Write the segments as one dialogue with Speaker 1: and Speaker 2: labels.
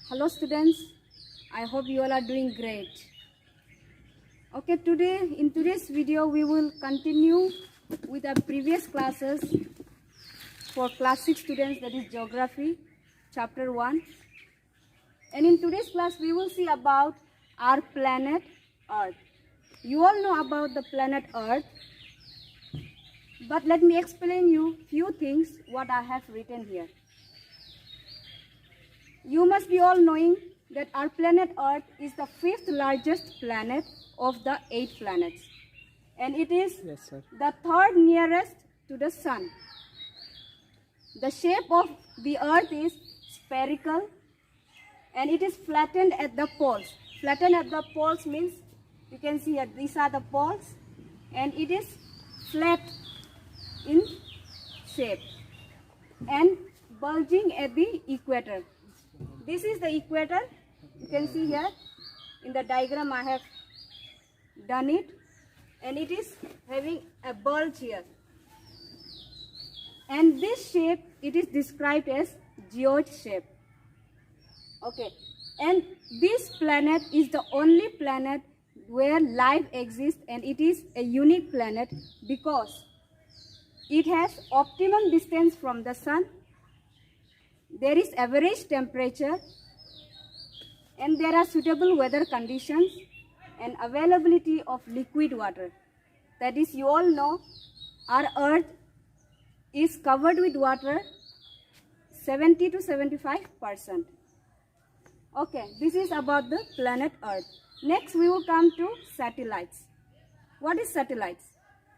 Speaker 1: Hello students, I hope you all are doing great. Okay, in today's video we will continue with our previous classes for class 6 students, that is geography chapter 1. And in today's class we will see about our planet Earth. You all know about the planet Earth, but let me explain you few things what I have written here. You must be all knowing that our planet Earth is the 5th largest planet of the 8 planets. And it is the 3rd nearest to the sun. The shape of the Earth is spherical and it is flattened at the poles. Flattened at the poles means, you can see here, these are the poles, and it is flat in shape and bulging at the equator. This is the equator. You can see here in the diagram I have done it, and it is having a bulge here. And this shape, it is described as geoid shape. Okay, and this planet is the only planet where life exists, and it is a unique planet because it has optimum distance from the sun. There is average temperature and there are suitable weather conditions and availability of liquid water. That is, you all know our Earth is covered with water 70 to 75%. Okay, this is about the planet Earth. Next we will come to satellites. What is satellites?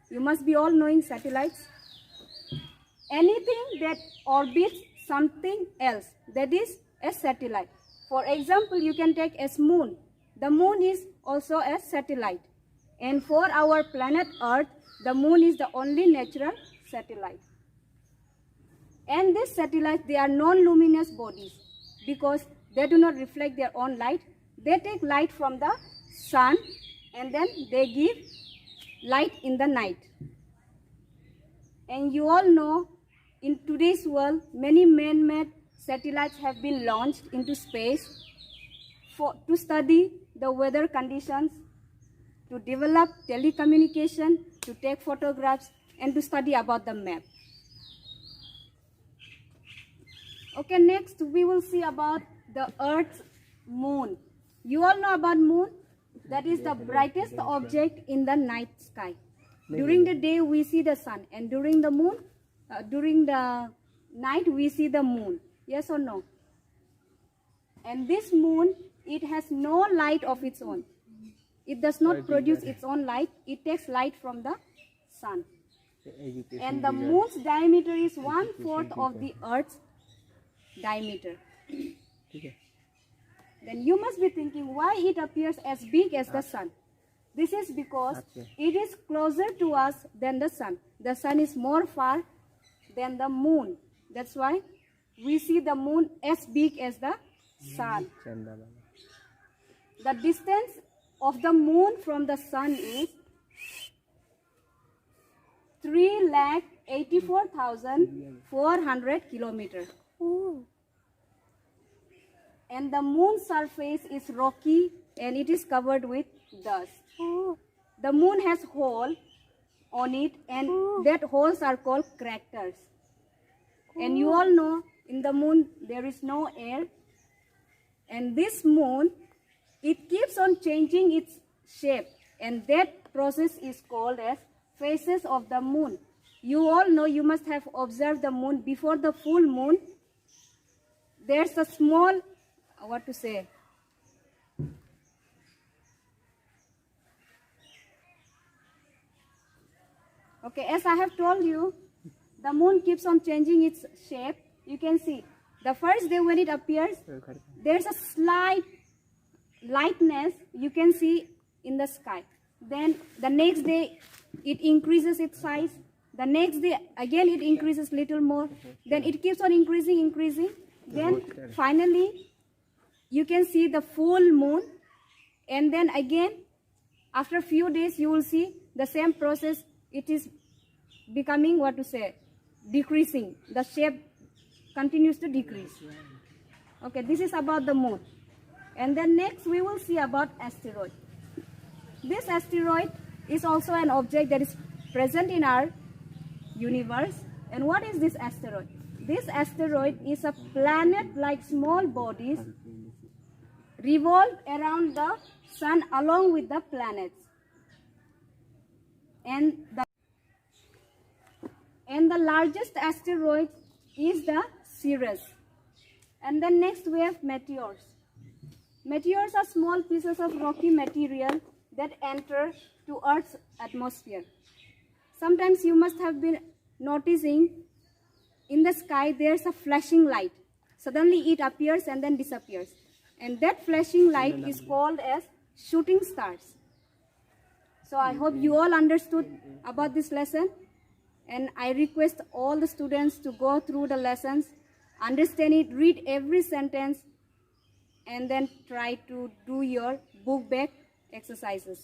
Speaker 1: You must be all knowing satellites. Anything that orbits something else, that is a satellite. For example, you can take a moon. The moon is also a satellite. And for our planet Earth, the moon is the only natural satellite. And these satellites, they are non-luminous bodies because they do not reflect their own light. They take light from the sun and then they give light in the night. And you all know, in today's world, many man-made satellites have been launched into space to study the weather conditions, to develop telecommunication, to take photographs, and to study about the map. Okay, next we will see about the Earth's moon. You all know about moon? That is the brightest object in the night sky. During the day we see the sun, and during the night we see the moon. Yes or no? And this moon, it has no light of its own. It does not produce its own light. It takes light from the sun. And the moon's diameter is 1/4 of the Earth's diameter. Then you must be thinking why it appears as big as the sun. This is because it is closer to us than the sun. The sun is more far than the moon. That's why we see the moon as big as the sun. The distance of the moon from the sun is 384,400 kilometers. And the moon's surface is rocky and it is covered with dust. The moon has holes on it, and that holes are called craters. And you all know in the moon there is no air, and this moon, it keeps on changing its shape, and that process is called as phases of the moon. You all know, you must have observed the moon before the full moon. There's a small, okay, as I have told you, the moon keeps on changing its shape. You can see the first day when it appears, there's a slight lightness you can see in the sky. Then the next day it increases its size. The next day again it increases little more. Then it keeps on increasing. Then finally you can see the full moon. And then again after a few days you will see the same process. It is becoming decreasing. The shape continues to decrease. Okay, this is about the moon. And then next we will see about asteroid. This asteroid is also an object that is present in our universe. And what is this asteroid? This asteroid is a planet-like small bodies revolve around the sun along with the planets. And the largest asteroid is the Ceres. And then next we have meteors. Meteors are small pieces of rocky material that enter to Earth's atmosphere. Sometimes you must have been noticing in the sky there's a flashing light. Suddenly it appears and then disappears. And that flashing light is called as shooting stars. So I hope you all understood about this lesson. And I request all the students to go through the lessons, understand it, read every sentence, and then try to do your book back exercises.